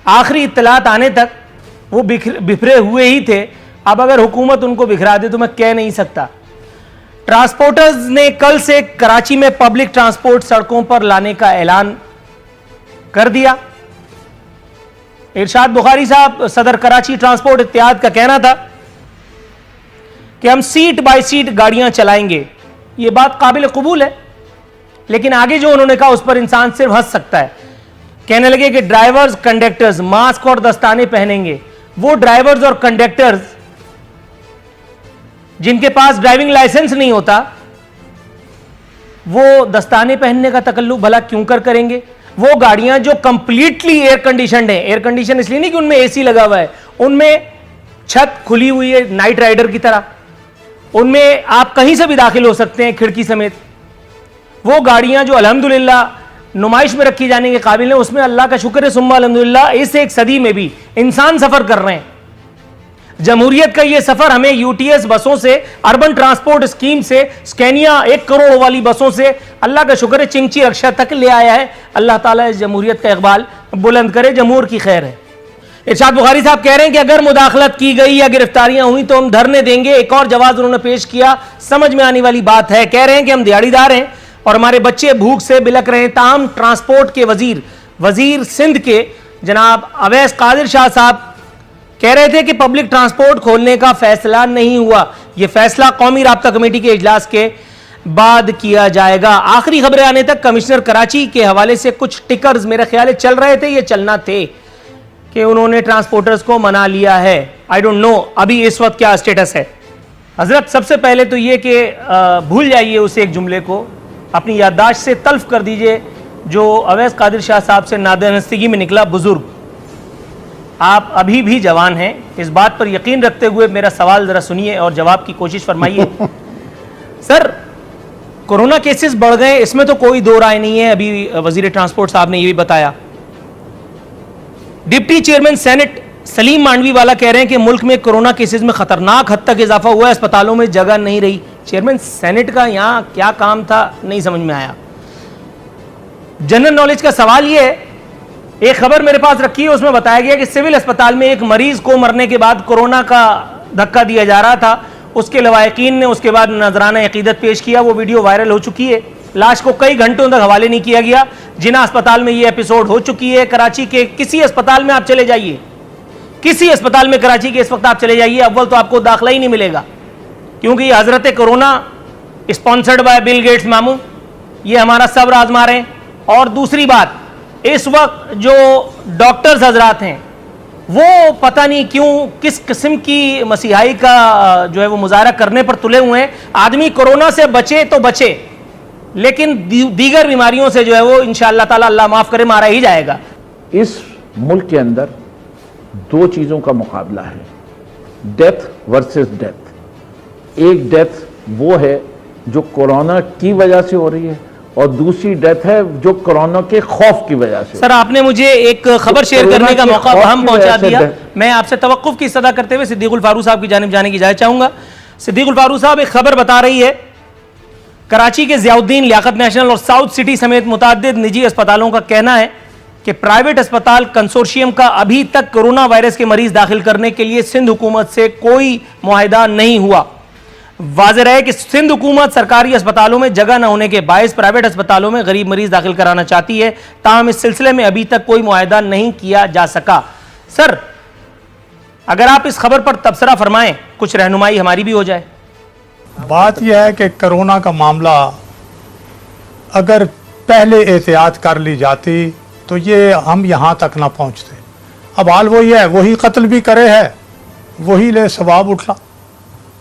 आखिरी इत्तलात आने तक वो बिखरे हुए ही थे। अब अगर हुकूमत उनको बिखरा दे तो मैं कह नहीं सकता। ट्रांसपोर्टर्स ने कल से कराची में पब्लिक ट्रांसपोर्ट सड़कों पर लाने का ऐलान कर दिया। इरशाद बुखारी साहब, सदर कराची ट्रांसपोर्ट इत्तेहाद का कहना था कि हम सीट बाय सीट गाड़ियां चलाएंगे। यह बात काबिल कबूल है, लेकिन आगे जो उन्होंने कहा उस पर इंसान सिर्फ हंस सकता है। कहने लगे कि ड्राइवर्स कंडक्टर्स मास्क और दस्ताने पहनेंगे। वो ड्राइवर्स और कंडक्टर्स जिनके पास ड्राइविंग लाइसेंस नहीं होता, वो दस्ताने पहनने का तकल्लुफ भला क्यों करेंगे? वो गाड़ियां जो कंप्लीटली एयर कंडीशनड है, एयर कंडीशन इसलिए नहीं कि उनमें एसी लगा हुआ है, उनमें छत खुली हुई है नाइट राइडर की तरह, उनमें आप कहीं से भी दाखिल हो सकते हैं खिड़की समेत। वो गाड़ियां जो अल्हम्दुलिल्लाह नुमाइश में रखी जाने के काबिल है, उसमें अल्लाह का शुक्र है सुम्मा अल्हम्दुलिल्लाह इस एक सदी में भी इंसान सफर कर रहे हैं। जमहूरियत का ये सफर हमें यूटीएस बसों से, अर्बन ट्रांसपोर्ट स्कीम से, स्कैनिया 1 करोड़ वाली बसों से अल्लाह का शुक्र है चिंची रक्षा तक ले आया है। अल्लाह ताला इस जमहूरियत का इकबाल बुलंद करे, जमहूर की खैर है। इरशाद बुखारी साहब कह रहे हैं कि अगर मुदाखलत की गई या गिरफ्तारियां हुई तो हम धरने देंगे। एक और जवाब उन्होंने पेश किया, समझ में आने वाली बात है। कह रहे हैं कि हम दिहाड़ीदार हैं और हमारे बच्चे भूख से बिलक रहे हैं। ताहम ट्रांसपोर्ट के वजीर सिंध के जनाब अवैस कादिर शाह साहब कह रहे थे कि पब्लिक ट्रांसपोर्ट खोलने का फैसला नहीं हुआ, यह फैसला कौमी राब्ता कमेटी के इजलास के बाद किया जाएगा। आखिरी खबरें आने तक कमिश्नर कराची के हवाले से कुछ टिकर्स मेरे ख्याल है चल रहे थे, ये चलना थे कि उन्होंने ट्रांसपोर्टर्स को मना लिया है। आई डोंट नो अभी इस वक्त क्या स्टेटस है। हजरत, सबसे पहले तो ये कि भूल जाइए उस एक जुमले को, अपनी याददाश्त से तल्फ कर दीजिए जो अवैस कादिर शाह साहब से नादानस्तगी में निकला। बुजुर्ग, आप अभी भी जवान हैं, इस बात पर यकीन रखते हुए मेरा सवाल जरा सुनिए और जवाब की कोशिश फरमाइए। सर, कोरोना केसेस बढ़ गए, इसमें तो कोई दो राय नहीं है। अभी वजीर ट्रांसपोर्ट साहब ने यह भी बताया। Deputy chairman senate Salim Mandviwala कह रहे हैं कि मुल्क में कोरोना केसेस में खतरनाक हद तक इजाफा हुआ है, अस्पतालों में जगह नहीं रही। चेयरमैन सेनेट का यहां क्या काम था, नहीं समझ में आया। जनरल नॉलेज का सवाल यह है, एक खबर मेरे पास रखी है, उसमें बताया गया कि सिविल अस्पताल में एक मरीज को मरने के बाद कोरोना का धक्का दिया जा रहा था। उसके लवाहिकीन ने उसके बाद नजराना अकीदत पेश किया, वो वीडियो वायरल हो चुकी है। लाश को कई घंटों तक हवाले नहीं किया गया। जिना अस्पताल में ये एपिसोड हो चुकी है। कराची के किसी अस्पताल में आप चले जाइए, किसी अस्पताल में कराची के इस वक्त आप चले जाइए, अव्वल तो आपको दाखिला ही नहीं मिलेगा, क्योंकि ये हजरत corona sponsored by Bill Gates मामू, ये हमारा सब्र आजमा रहे हैं। और दूसरी बात, इस वक्त जो डॉक्टर्स हजरात हैं वो पता नहीं क्यों किस किस्म की मसीहाई का जो है वो मुजाहरा करने पर तुले हुए हैं। आदमी कोरोना से बचे तो बचे, लेकिन दीगर बीमारियों से जो है वो इंशाअल्लाह ताला अल्लाह माफ करे मारा ही जाएगा। इस मुल्क के अंदर दो चीजों का मुकाबला है, डेथ वर्सेस डेथ। एक डेथ वो है जो कोरोना की वजह से हो रही है और दूसरी डेथ है जो कोरोना के खौफ की वजह से। सर, आपने मुझे एक खबर शेयर करने का मौका हम पहुंचा दिया। मैं आपसे तवक्कुफ की सदा करते हुए सिद्दीकुल फारूक साहब की जानिब जाने की इजाजत चाहूंगा। सिद्दीकुल फारूक साहब, एक खबर बता रही है कराची के ज़ियाउद्दीन, लियाकत नेशनल और साउथ सिटी समेत मुतअद्दिद निजी अस्पतालों का कहना है कि प्राइवेट अस्पताल कंसोर्शियम का अभी तक कोरोना वायरस के मरीज दाखिल करने के लिए सिंध हुकूमत से कोई मुआहिदा नहीं हुआ। वाज़ेह है कि सिंध हुकूमत सरकारी अस्पतालों में जगह न होने के बायस प्राइवेट अस्पतालों में गरीब मरीज दाखिल कराना चाहती है, ताहम इस सिलसिले में अभी तक कोई मुआहिदा नहीं किया जा सका। सर, अगर आप इस खबर पर तबसरा फरमाएं, कुछ रहनुमाई हमारी भी हो जाए। बात यह है कि कोरोना का मामला अगर पहले एहतियात कर ली जाती तो ये हम यहाँ तक ना पहुँचते। अब हाल वही है, वही कत्ल भी करे है, वही ले सवाब उठा,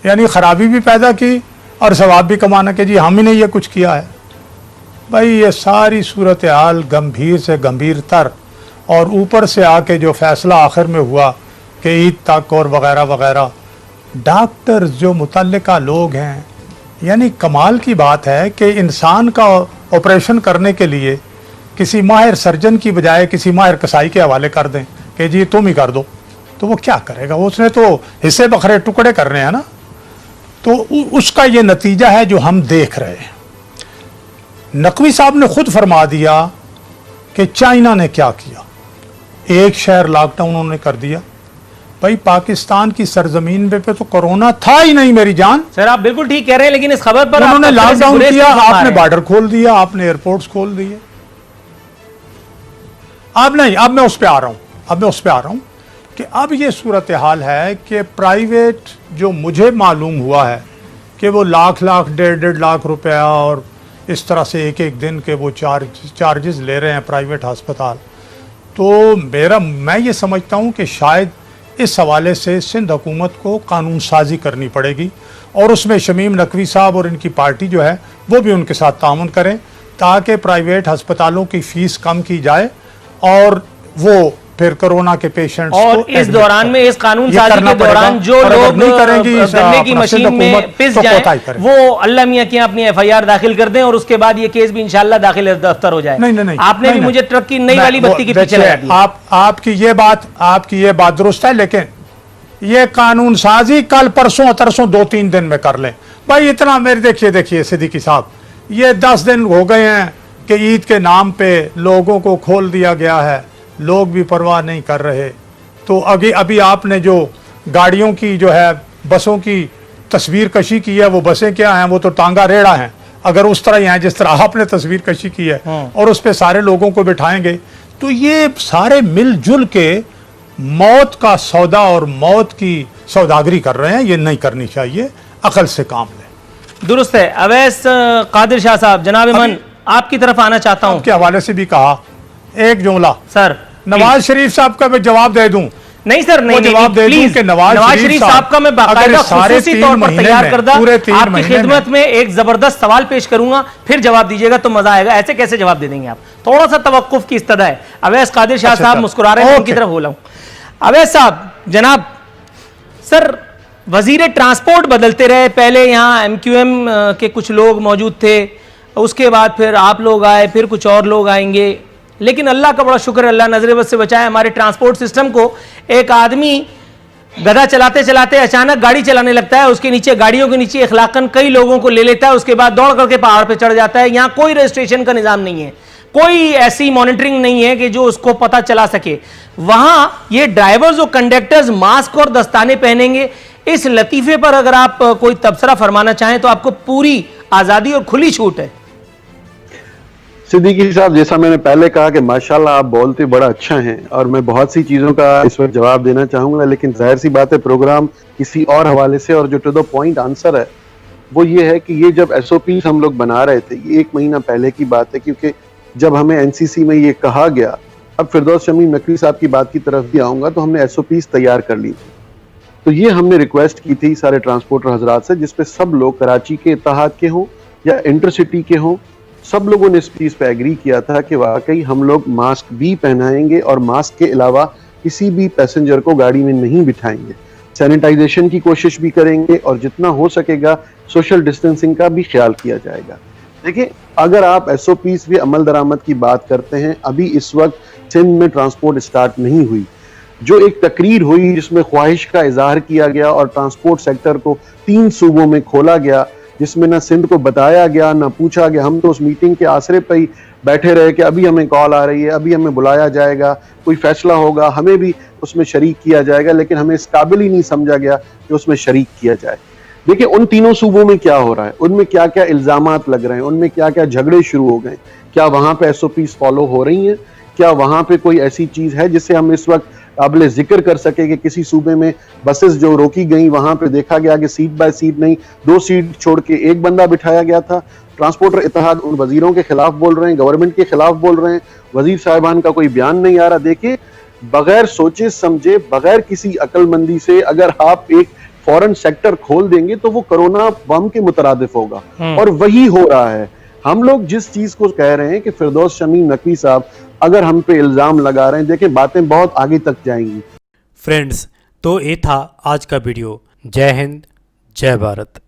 यानी ख़राबी भी पैदा की और सवाब भी कमाना कि जी हम ही ने ये कुछ किया है। भाई ये सारी सूरत हाल गंभीर से गंभीर तर, और ऊपर से आके जो फैसला आखिर में हुआ कि ईद तक और वगैरह वगैरह, डॉक्टर्स जो मुतल्लिका लोग हैं, यानी कमाल की बात है कि इंसान का ऑपरेशन करने के लिए किसी माहिर सर्जन की बजाय किसी माहिर कसाई के हवाले कर दें कि जी तुम ही कर दो, तो वो क्या करेगा? उसने तो हिस्से बखरे टुकड़े करने हैं ना। तो उसका ये नतीजा है जो हम देख रहे हैं। नकवी साहब ने खुद फरमा दिया कि चाइना ने क्या किया। एक शहर लॉकडाउन उन्होंने कर दिया। भाई पाकिस्तान की सरजमीन पे तो कोरोना था ही नहीं मेरी जान। सर आप बिल्कुल ठीक कह रहे हैं, लेकिन इस खबर पर उन्होंने आप लॉकडाउन बुरे किया, से फरमा आपने रहे हैं। बॉर्डर खोल दिया, आपने एयरपोर्ट्स खोल दिए। अब नहीं, अब मैं उस पर आ रहा हूं कि अब ये सूरत हाल है कि प्राइवेट जो मुझे मालूम हुआ है कि वो लाख डेढ़ लाख रुपया और इस तरह से एक दिन के वो चार्जेस ले रहे हैं प्राइवेट अस्पताल। तो मैं ये समझता हूँ कि शायद इस हवाले से सिंध हुकूमत को कानून साजी करनी पड़ेगी और उसमें शमीम नकवी साहब और इनकी पार्टी जो है वो भी उनके साथ ताउन करें ताकि प्राइवेट अस्पतालों की फीस कम की जाए और वो फिर कोरोना के पेशेंट्स और को इस दौरान में, इस कानून साजी के दौरान जो लोग गन्ने की मशीन में पिस जाएं, वो अल्लाह मियां के अपनी एफआईआर दाखिल कर दें और उसके बाद ये केस भी इंशाल्लाह दाखिल दफ्तर हो जाए। नहीं, आपने भी मुझे ट्रक की नई वाली बत्ती के पीछे लगा दिया। आपकी ये बात दुरुस्त है, लेकिन ये कानून साजी कल परसों 2-3 दिन में कर लें। भाई इतना मेरे देखिए सिद्दीकी साहब, ये 10 दिन हो गए हैं कि ईद के नाम पे लोगों को खोल दिया गया है, लोग भी परवाह नहीं कर रहे। तो अभी आपने जो गाड़ियों की जो है बसों की तस्वीर कशी की है, वो बसें क्या हैं, वो तो टांगा रेड़ा हैं। अगर उस तरह ही हैं जिस तरह आपने तस्वीर कशी की है और उस पे सारे लोगों को बिठाएंगे तो ये सारे मिलजुल के मौत का सौदा और मौत की सौदागरी कर रहे हैं। ये नहीं करनी चाहिए, अकल से काम लें। दुरुस्त है। अवैस कादिर शाह साहब, जनाब इमान आपकी तरफ आना चाहता हूं। के हवाले से भी कहा एक जुमला सर, नवाज शरीफ साहब का मैं जवाब दे दूं। नहीं सर, नहीं जवाब दे दूं कि नवाज शरीफ साहब का मैं बाकायदा खुसूसी तौर पर तैयार करदा आपकी खिदमत में एक जबरदस्त सवाल पेश करूंगा, फिर जवाब दीजिएगा तो मजा आएगा। ऐसे कैसे जवाब दे देंगे आप? थोड़ा सा तवक्कुफ की इस्तदा है। अवैस कादिर शाह साहब मुस्कुरा रहे हैं, उनकी तरफ बोला हूं। अवैस साहब, जनाब सर, वजीर ट्रांसपोर्ट बदलते रहे। पहले यहाँ MQM के कुछ लोग मौजूद थे, उसके बाद फिर आप लोग आए, फिर कुछ और लोग आएंगे, लेकिन अल्लाह का बड़ा शुक्र, अल्लाह नजर बद से बचाए हमारे ट्रांसपोर्ट सिस्टम को। एक आदमी गधा चलाते चलाते अचानक गाड़ी चलाने लगता है, उसके नीचे गाड़ियों के नीचे इखलाकन कई लोगों को ले लेता है, उसके बाद दौड़ करके पहाड़ पे चढ़ जाता है। यहाँ कोई रजिस्ट्रेशन का निजाम नहीं है, कोई ऐसी मॉनिटरिंग नहीं है कि जो उसको पता चला सके। वहां ये ड्राइवर्स और कंडक्टर्स मास्क और दस्ताने पहनेंगे। इस लतीफे पर अगर आप कोई तबसरा फरमाना चाहें तो आपको पूरी आजादी और खुली छूट है। सिद्दीकी साहब, जैसा मैंने पहले कहा कि माशाल्लाह आप बोलते बड़ा अच्छा हैं और मैं बहुत सी चीज़ों का इस वक्त जवाब देना चाहूँगा, लेकिन जाहिर सी बात है प्रोग्राम किसी और हवाले से, और जो टू द पॉइंट आंसर है वो ये है कि ये जब SOPs हम लोग बना रहे थे, ये 1 महीना पहले की बात है, क्योंकि जब हमें NCC में ये कहा गया, अब फिरदौस शमीम नकवी साहब की बात की तरफ भी आऊँगा, तो हमने SOPs तैयार कर ली थी। तो ये हमने रिक्वेस्ट की थी सारे ट्रांसपोर्टर हजरात से, जिसपे सब लोग कराची के इत्तेहाद के हों या इंटरसिटी के हों, सब लोगों ने इस चीज़ पे एग्री किया था कि वाकई हम लोग मास्क भी पहनाएंगे और मास्क के अलावा किसी भी पैसेंजर को गाड़ी में नहीं बिठाएंगे। सैनिटाइजेशन की कोशिश भी करेंगे और जितना हो सकेगा सोशल डिस्टेंसिंग का भी ख्याल किया जाएगा। देखिए, अगर आप SOPs भी अमल दरामद की बात करते हैं, अभी इस वक्त सिंध में ट्रांसपोर्ट स्टार्ट नहीं हुई। जो एक तकरीर हुई जिसमें ख्वाहिश का इजहार किया गया और ट्रांसपोर्ट सेक्टर को 3 सूबों में खोला गया, जिसमें ना सिंध को बताया गया ना पूछा गया। हम तो उस मीटिंग के आसरे पर ही बैठे रहे कि अभी हमें कॉल आ रही है, अभी हमें बुलाया जाएगा, कोई फैसला होगा, हमें भी उसमें शरीक किया जाएगा, लेकिन हमें इस काबिल ही नहीं समझा गया कि उसमें शरीक किया जाए। देखिए, उन 3 सूबों में क्या हो रहा है, उनमें क्या क्या इल्जामात लग रहे हैं, उनमें क्या क्या झगड़े शुरू हो गए, क्या वहां पे SOPs फॉलो हो रही हैं, क्या वहां पे कोई ऐसी चीज है जिससे हम इस वक्त काबिल जिक्र कर सके कि किसी सूबे में बसेस जो रोकी गई वहां पे देखा गया कि सीट बाय सीट नहीं, 2 सीट छोड़ के 1 बंदा बिठाया गया था। ट्रांसपोर्टर इत्तेहाद उन वजीरों के खिलाफ बोल रहे हैं, गवर्नमेंट के खिलाफ बोल रहे हैं, वजीर साहिबान का कोई बयान नहीं आ रहा। देखिए, बगैर सोचे समझे, बगैर किसी अक्लमंदी से अगर आप एक फॉरेन सेक्टर खोल देंगे तो वो कोरोना बम के मुतरादिफ होगा, और वही हो रहा है। हम लोग जिस चीज को कह रहे हैं कि फिरदौस शमीम नकवी साहब अगर हम पे इल्जाम लगा रहे हैं, देखें बातें बहुत आगे तक जाएंगी। फ्रेंड्स, तो ये था आज का वीडियो। जय हिंद, जय भारत।